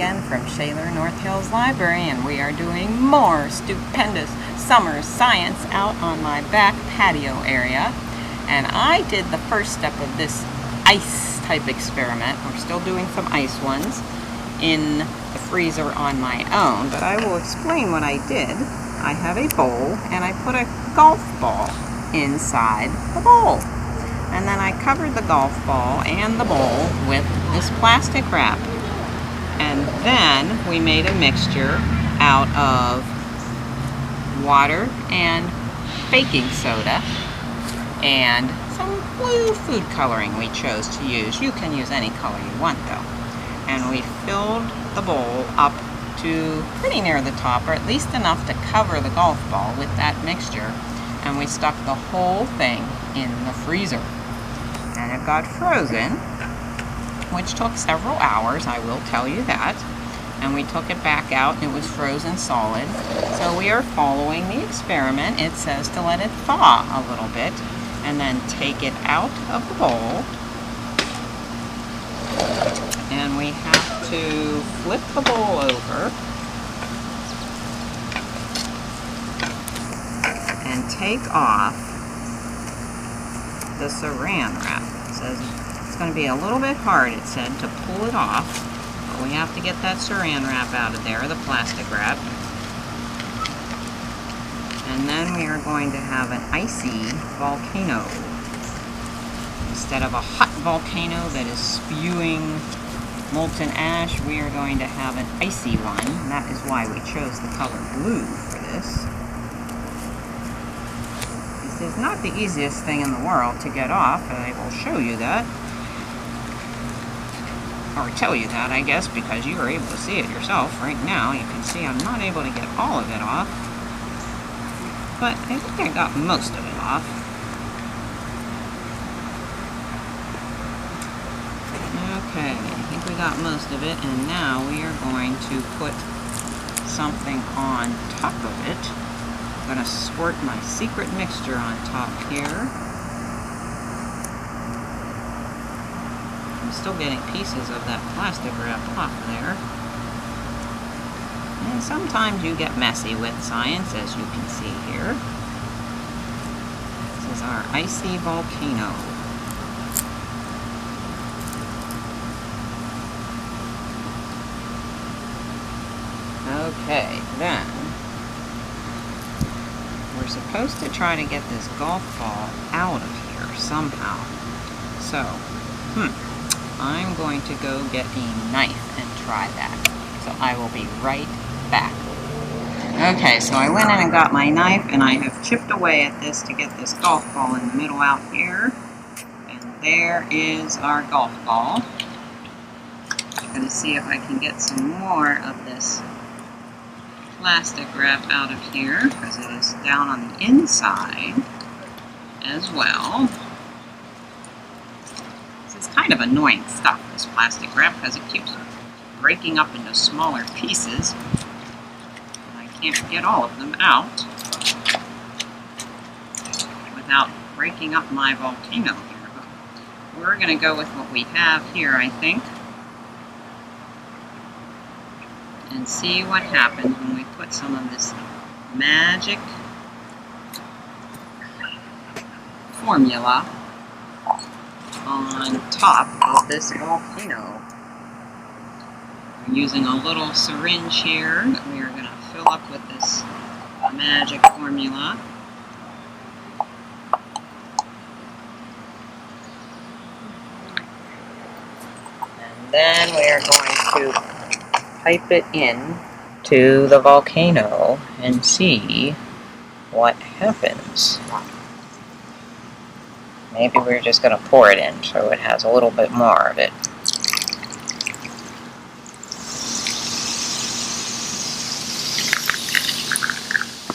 again from Shaler North Hills Library, and we are doing more stupendous summer science out on my back patio area. And I did the first step of this ice type experiment. We're still doing some ice ones in the freezer on my own, but I will explain what I did. I have a bowl and I put a golf ball inside the bowl. And then I covered the golf ball and the bowl with this plastic wrap. And then we made a mixture out of water and baking soda and some blue food coloring we chose to use. You can use any color you want though. And we filled the bowl up to pretty near the top, or at least enough to cover the golf ball with that mixture. And we stuck the whole thing in the freezer. And it got frozen, which took several hours, I will tell you that. And we took it back out and it was frozen solid. So we are following the experiment. It says to let it thaw a little bit and then take it out of the bowl. And we have to flip the bowl over and take off the saran wrap. It says it's going to be a little bit hard, it said, to pull it off, but we have to get that saran wrap out of there, the plastic wrap. And then we are going to have an icy volcano. Instead of a hot volcano that is spewing molten ash, we are going to have an icy one. And that is why we chose the color blue for this. This is not the easiest thing in the world to get off, and I will show you that. Or tell you that, I guess, because you are able to see it yourself right now. You can see I'm not able to get all of it off, but I think I got most of it off. Okay, I think we got most of it, and now we are going to put something on top of it. I'm going to squirt my secret mixture on top here. I'm still getting pieces of that plastic wrap off there. And sometimes you get messy with science, as you can see here. This is our icy volcano. Okay, then we're supposed to try to get this golf ball out of here somehow. So, I'm going to go get a knife and try that. So I will be right back. Okay, so I went in and got my knife, and I have chipped away at this to get this golf ball in the middle out here. And there is our golf ball. I'm going to see if I can get some more of this plastic wrap out of here, because it is down on the inside as well. This is kind of annoying stuff, this plastic wrap, because it keeps breaking up into smaller pieces. And I can't get all of them out without breaking up my volcano here. But we're going to go with what we have here, I think, and see what happens when we put some of this magic formula on top of this volcano. We're using a little syringe here that we are going to fill up with this magic formula. And then we are going to pipe it in to the volcano and see what happens. Maybe we're just going to pour it in so it has a little bit more of it.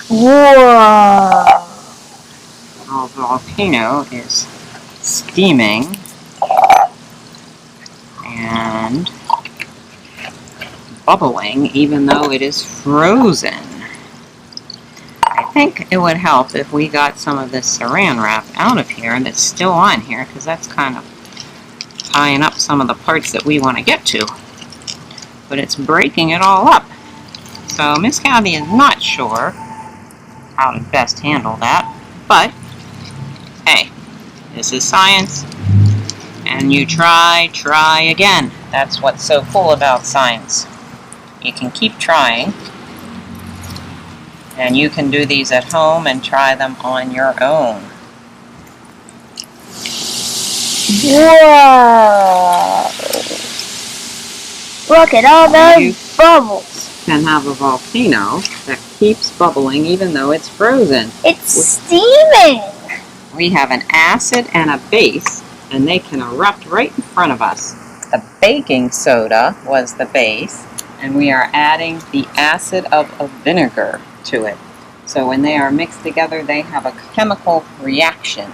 Whoa! The volcano is steaming and bubbling, even though it is frozen. I think it would help if we got some of this saran wrap out of here that's still on here, because that's kind of tying up some of the parts that we want to get to. but it's breaking it all up. So Miss Kathy is not sure how to best handle that, but hey, this is science, and you try again. That's what's so cool about science. You can keep trying, and you can do these at home and try them on your own. Whoa! Look at all those bubbles. Can have a volcano that keeps bubbling even though it's frozen. It's steaming. We have an acid and a base, and they can erupt right in front of us. The baking soda was the base, and we are adding the acid of a vinegar to it. So when they are mixed together, they have a chemical reaction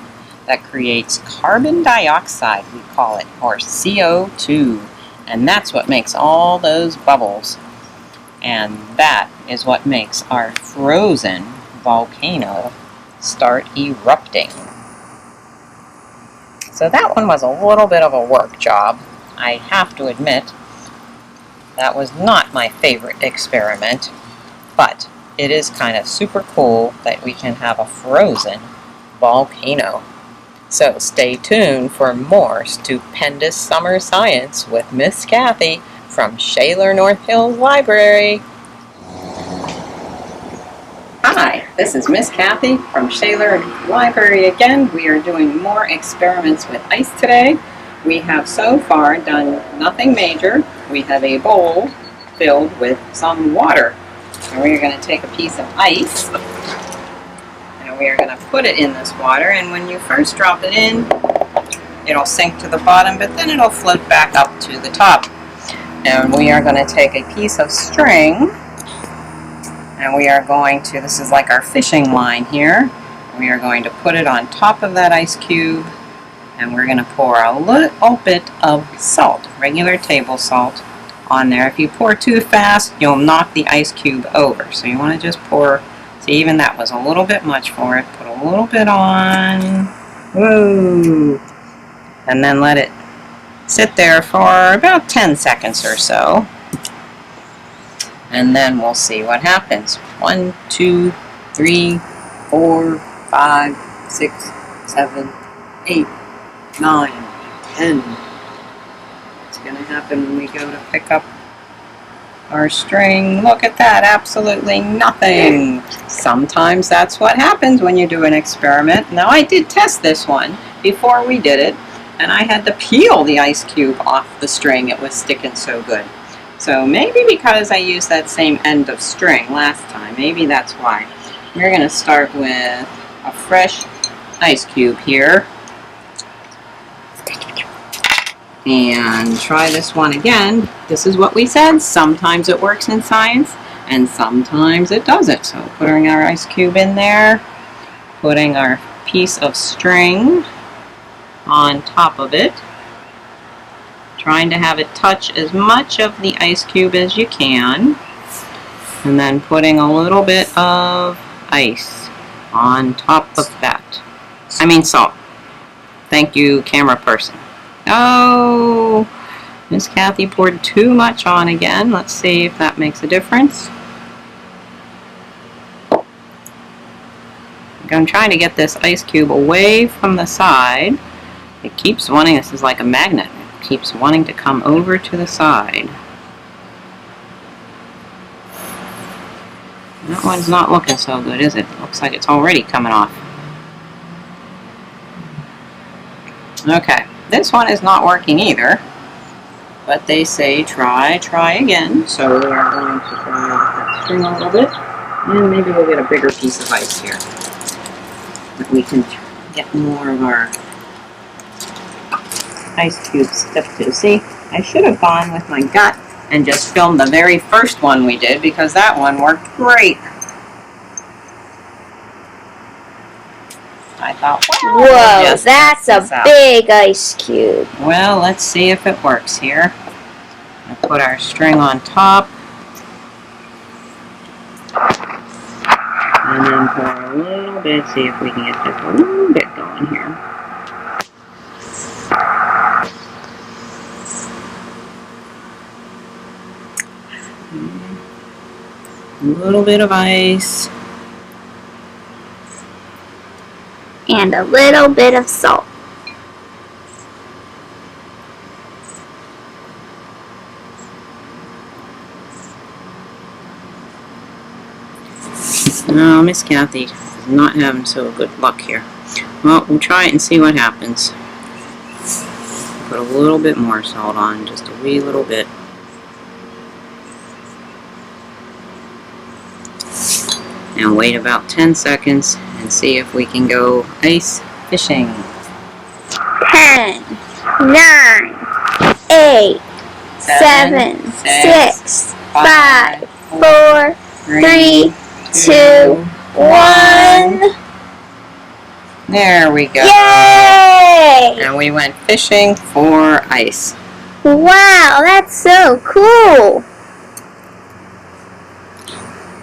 that creates carbon dioxide, we call it, or CO2. And that's what makes all those bubbles. And that is what makes our frozen volcano start erupting. So that one was a little bit of a work job. I have to admit, that was not my favorite experiment, but it is kind of super cool that we can have a frozen volcano. So stay tuned for more stupendous summer science with Miss Kathy from Shaler North Hills Library. Hi, this is Miss Kathy from Shaler Library again. We are doing more experiments with ice today. We have so far done nothing major. We have a bowl filled with some water. And we are going to take a piece of ice and we are going to put it in this water, and when you first drop it in, it'll sink to the bottom, but then it'll float back up to the top. And we are going to take a piece of string, and we are going to, this is like our fishing line here, we are going to put it on top of that ice cube, and we're going to pour a little bit of salt, regular table salt, on there. If you pour too fast, you'll knock the ice cube over. So you want to just pour, see, even that was a little bit much for it. Put a little bit on, woo, and then let it sit there for about 10 seconds or so. And then we'll see what happens. 1, 2, 3, 4, 5, 6, 7, 8, 9, 10. What's going to happen when we go to pick up our string? Look at that, absolutely nothing. Sometimes that's what happens when you do an experiment. Now I did test this one before we did it, and I had to peel the ice cube off the string. It was sticking so good. So maybe because I used that same end of string last time, maybe that's why. We're going to start with a fresh ice cube here. And try this one again. This is what we said. Sometimes it works in science, and sometimes it doesn't. So putting our ice cube in there, putting our piece of string on top of it, trying to have it touch as much of the ice cube as you can, and then putting a little bit of ice on top of that. I mean salt. Thank you, camera person. Oh, Miss Kathy poured too much on again. Let's see if that makes a difference. I'm trying to get this ice cube away from the side. It keeps wanting, this is like a magnet, it keeps wanting to come over to the side. That one's not looking so good, is it? Looks like it's already coming off. Okay, this one is not working either, but they say try again. So we are going to try off that string a little bit, and maybe we'll get a bigger piece of ice here, that we can get more of our ice cubes stuck to. See, I should have gone with my gut and just filmed the very first one we did, because that one worked great. I thought, wow, whoa, that's a big ice cube. Well, let's see if it works here. I'll put our string on top, and then pour a little bit, see if we can get just a little bit going here. A little bit of ice. And a little bit of salt. No, Miss Kathy is not having so good luck here. Well, we'll try it and see what happens. Put a little bit more salt on, just a wee little bit. And wait about 10 seconds and see if we can go ice fishing. 10, 9, 8, 7, 6, 5, 4, 3, 2, 1. There we go. Yay! And we went fishing for ice. Wow, that's so cool.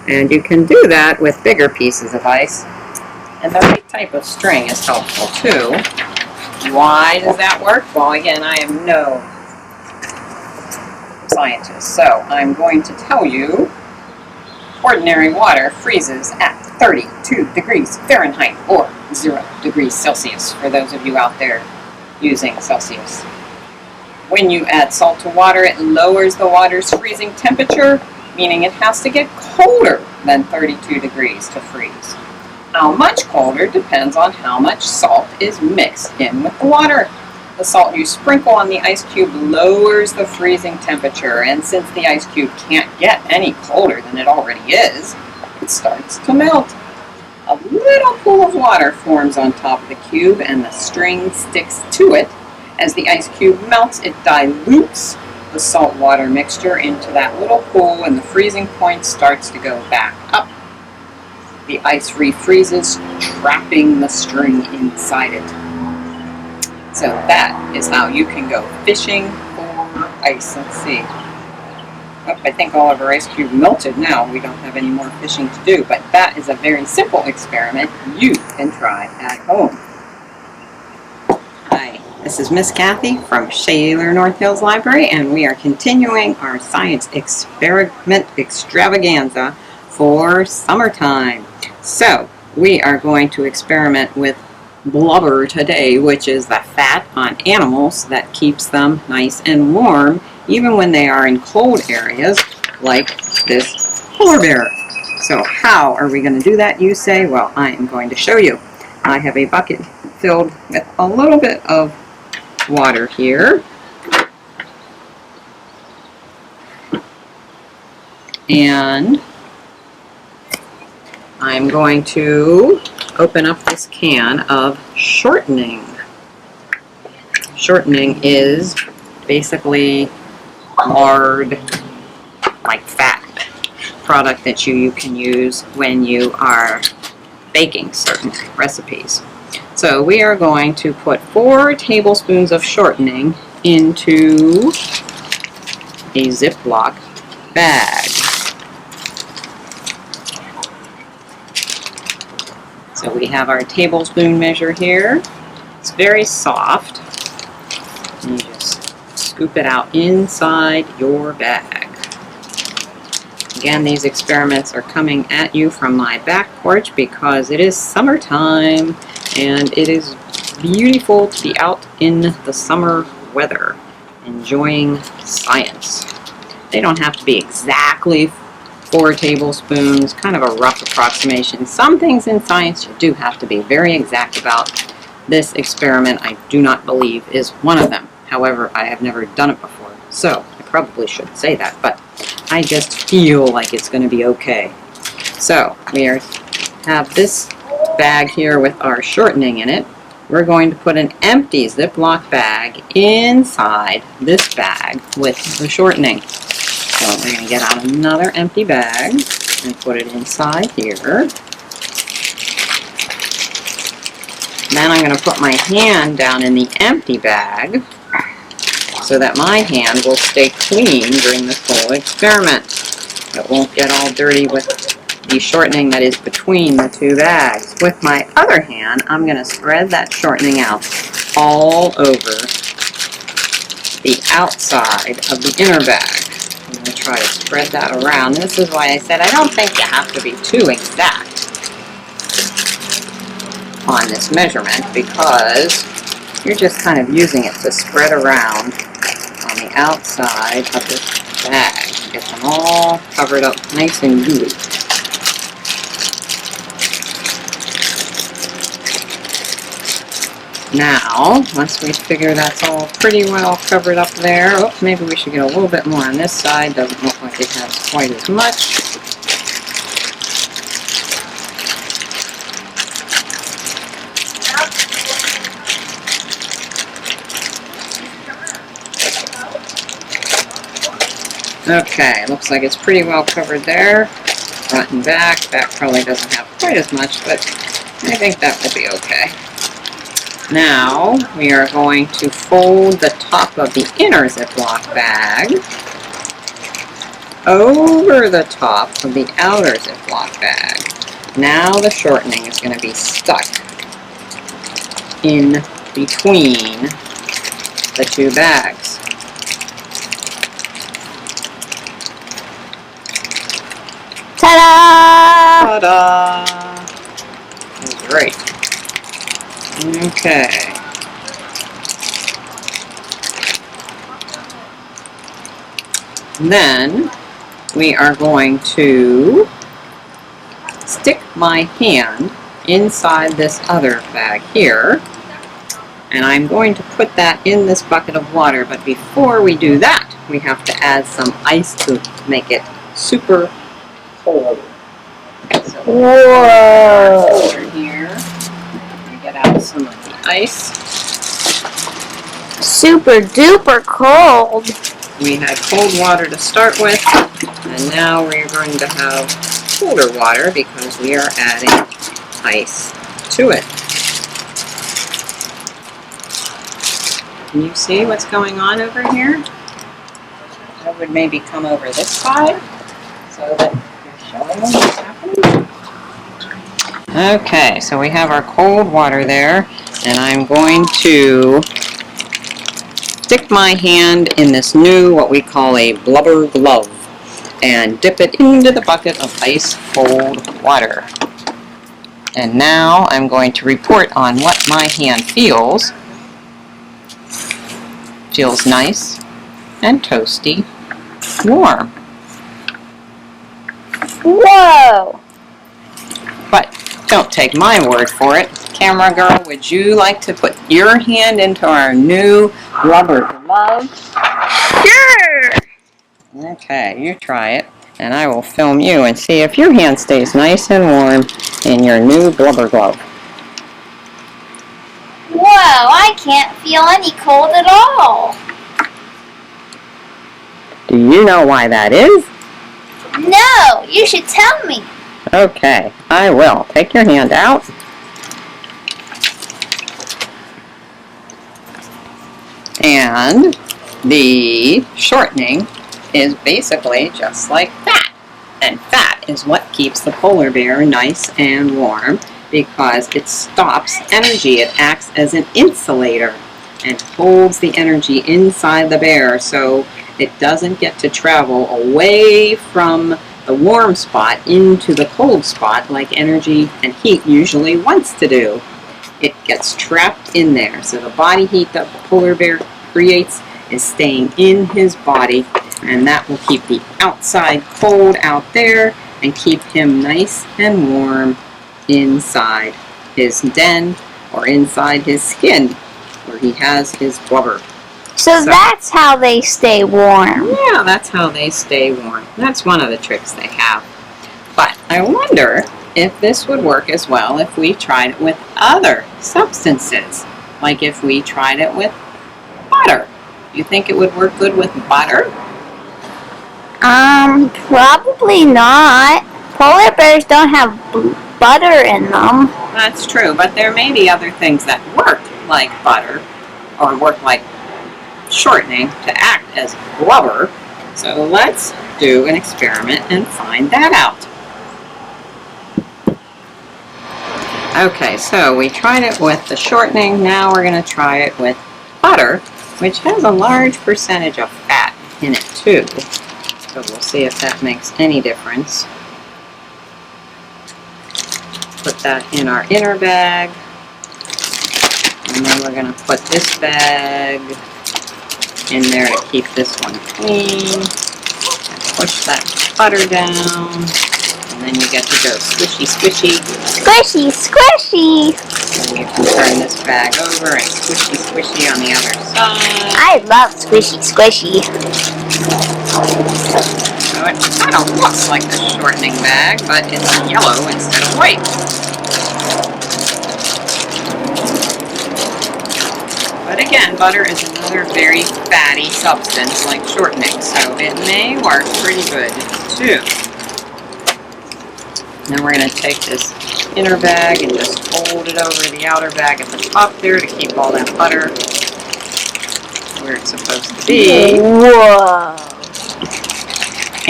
And you can do that with bigger pieces of ice. And the right type of string is helpful too. Why does that work? Well, again, I am no scientist, so I'm going to tell you ordinary water freezes at 32 degrees Fahrenheit or 0 degrees Celsius for those of you out there using Celsius. When you add salt to water, it lowers the water's freezing temperature, meaning it has to get colder than 32 degrees to freeze. How much colder depends on how much salt is mixed in with the water. The salt you sprinkle on the ice cube lowers the freezing temperature, and since the ice cube can't get any colder than it already is, it starts to melt. A little pool of water forms on top of the cube and the string sticks to it. As the ice cube melts, it dilutes the salt water mixture into that little pool and the freezing point starts to go back up. The ice refreezes, trapping the string inside it. So that is how you can go fishing for ice. Let's see. Oh, I think all of our ice cube melted now. We don't have any more fishing to do, but that is a very simple experiment you can try at home. Hi, this is Miss Kathy from Shaler North Hills Library, and we are continuing our science experiment extravaganza for summertime. So, we are going to experiment with blubber today, which is the fat on animals that keeps them nice and warm even when they are in cold areas like this polar bear. So how are we going to do that, you say? Well, I am going to show you. I have a bucket filled with a little bit of water here. And I'm going to open up this can of shortening. Shortening is basically lard, like fat product that you can use when you are baking certain recipes. So we are going to put 4 tablespoons of shortening into a Ziploc bag. So we have our tablespoon measure here. It's very soft. And you just scoop it out inside your bag. Again, these experiments are coming at you from my back porch because it is summertime and it is beautiful to be out in the summer weather enjoying science. They don't have to be exactly 4 tablespoons, kind of a rough approximation. Some things in science you do have to be very exact about. This experiment, I do not believe, is one of them. However, I have never done it before, so I probably should say that, but I just feel like it's going to be okay. So, we have this bag here with our shortening in it. We're going to put an empty Ziploc bag inside this bag with the shortening. So we're going to get out another empty bag and put it inside here. Then I'm going to put my hand down in the empty bag so that my hand will stay clean during this whole experiment. It won't get all dirty with the shortening that is between the 2 bags. With my other hand, I'm going to spread that shortening out all over the outside of the inner bag. I'm going to try to spread that around. This is why I said I don't think you have to be too exact on this measurement, because you're just kind of using it to spread around on the outside of this bag. Get them all covered up nice and gooey. Now, once we figure that's all pretty well covered up there, oh, maybe we should get a little bit more on this side. Doesn't look like it has quite as much. Okay, looks like it's pretty well covered there. Front and back. Back probably doesn't have quite as much, but I think that will be okay. Now, we are going to fold the top of the inner Ziploc bag over the top of the outer Ziploc bag. Now the shortening is going to be stuck in between the two bags. Ta-da! Ta-da! Great. Okay. Then we are going to stick my hand inside this other bag here, and I'm going to put that in this bucket of water, but before we do that, we have to add some ice to make it super cold. So Whoa! over here, we get out some of the ice. Super duper cold. We had cold water to start with, and now we're going to have colder water because we are adding ice to it. Can you see what's going on over here? I would maybe come over this side so that you're showing them what's happening. Okay, so we have our cold water there, and I'm going to stick my hand in this new, what we call a blubber glove, and dip it into the bucket of ice cold water. And now I'm going to report on what my hand feels. Feels nice and toasty, warm. Whoa! But don't take my word for it. Camera girl, would you like to put your hand into our new rubber glove? Sure! Okay, you try it, and I will film you and see if your hand stays nice and warm in your new blubber glove. Whoa, I can't feel any cold at all. Do you know why that is? No, you should tell me. Okay, I will. Take your hand out. And the shortening is basically just like fat. And fat is what keeps the polar bear nice and warm because it stops energy. It acts as an insulator and holds the energy inside the bear so it doesn't get to travel away from the warm spot into the cold spot like energy and heat usually wants to do. It gets trapped in there. So the body heat that the polar bear creates is staying in his body, and that will keep the outside cold out there and keep him nice and warm inside his den or inside his skin where he has his blubber. So that's how they stay warm. Yeah, that's how they stay warm. That's one of the tricks they have. But I wonder if this would work as well if we tried it with other substances. Like if we tried it with butter. You think it would work good with butter? Probably not. Polar bears don't have butter in them. That's true, but there may be other things that work like butter or work like shortening to act as blubber. So let's do an experiment and find that out. Okay, so we tried it with the shortening. Now we're going to try it with butter, which has a large percentage of fat in it too. So we'll see if that makes any difference. Put that in our inner bag. And then we're going to put this bag in there to keep this one clean. And push that butter down. And then you get to go squishy, squishy. Squishy, squishy. And you can turn this bag over and squishy, squishy on the other side. I love squishy, squishy. So it kind of looks like the shortening bag, but it's yellow instead of white. But again, butter is another very fatty substance like shortening, so it may work pretty good too. Then we're going to take this inner bag and just fold it over the outer bag at the top there to keep all that butter where it's supposed to be. Whoa.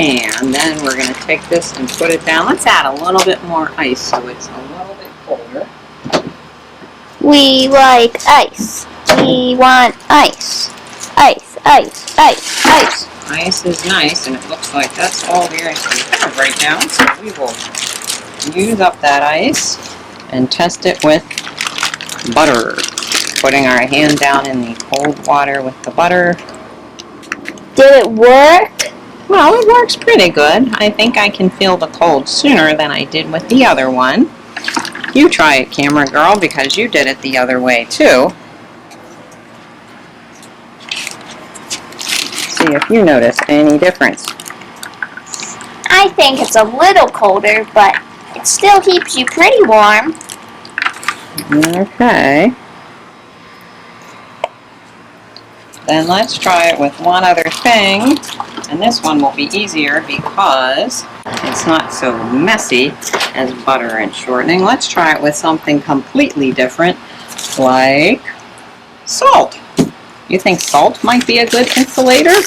And then we're going to take this and put it down. Let's add a little bit more ice so it's a little bit colder. We like ice. We want ice. Ice, ice, ice, ice. Ice is nice, and it looks like that's all the ice we have right now. So we will use up that ice and test it with butter. Putting our hand down in the cold water with the butter. Did it work? Well, it works pretty good. I think I can feel the cold sooner than I did with the other one. You try it, camera girl, because you did it the other way too. See if you notice any difference. I think it's a little colder, but it still keeps you pretty warm. Okay. Then let's try it with one other thing. And this one will be easier because it's not so messy as butter and shortening. Let's try it with something completely different, like salt. You think salt might be a good insulator?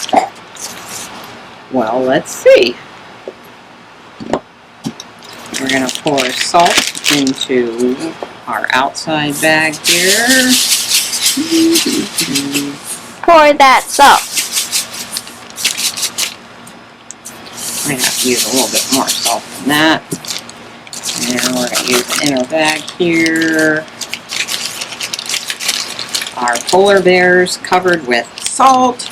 Well, let's see. We're going to pour salt into our outside bag here. Pour that salt. I have to use a little bit more salt than that. And we're going to use the inner bag here. Our polar bears covered with salt.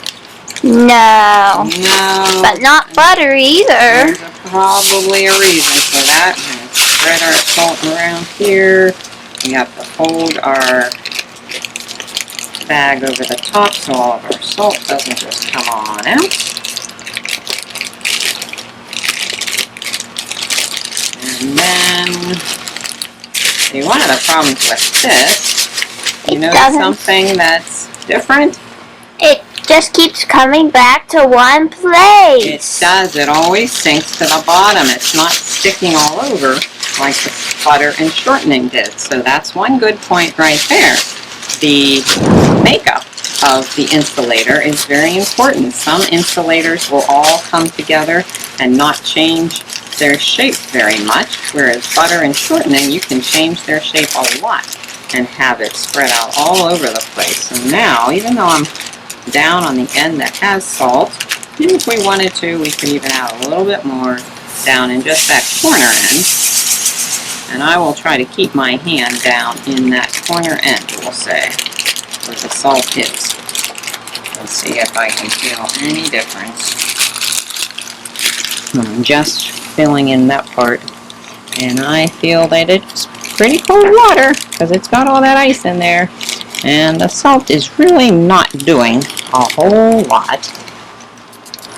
No. No. But not butter either. There's probably a reason for that. We're going to spread our salt around here. We have to fold our bag over the top so all of our salt doesn't just come on out. And then, see, one of the problems with this, you notice something that's different? It just keeps coming back to one place. It does. It always sinks to the bottom. It's not sticking all over like the butter and shortening did. So that's one good point right there. The makeup of the insulator is very important. Some insulators will all come together and not change their shape very much, whereas butter and shortening, you can change their shape a lot and have it spread out all over the place. So now, even though I'm down on the end that has salt, and if we wanted to, we could even add a little bit more down in just that corner end. And I will try to keep my hand down in that corner end, we'll say, where the salt is. Let's see if I can feel any difference. I'm just filling in that part, and I feel that it's pretty cold water because it's got all that ice in there, and the salt is really not doing a whole lot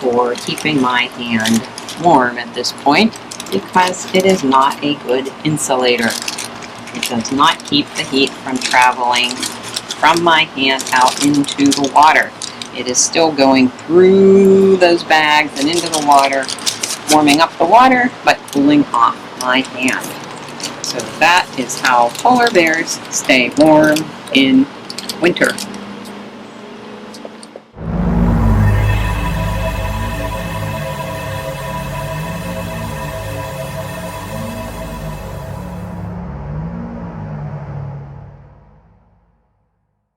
for keeping my hand warm at this point, because it is not a good insulator. It does not keep the heat from traveling from my hand out into the water. It is still going through those bags and into the water, warming up the water, but cooling off my hand. So that is how polar bears stay warm in winter.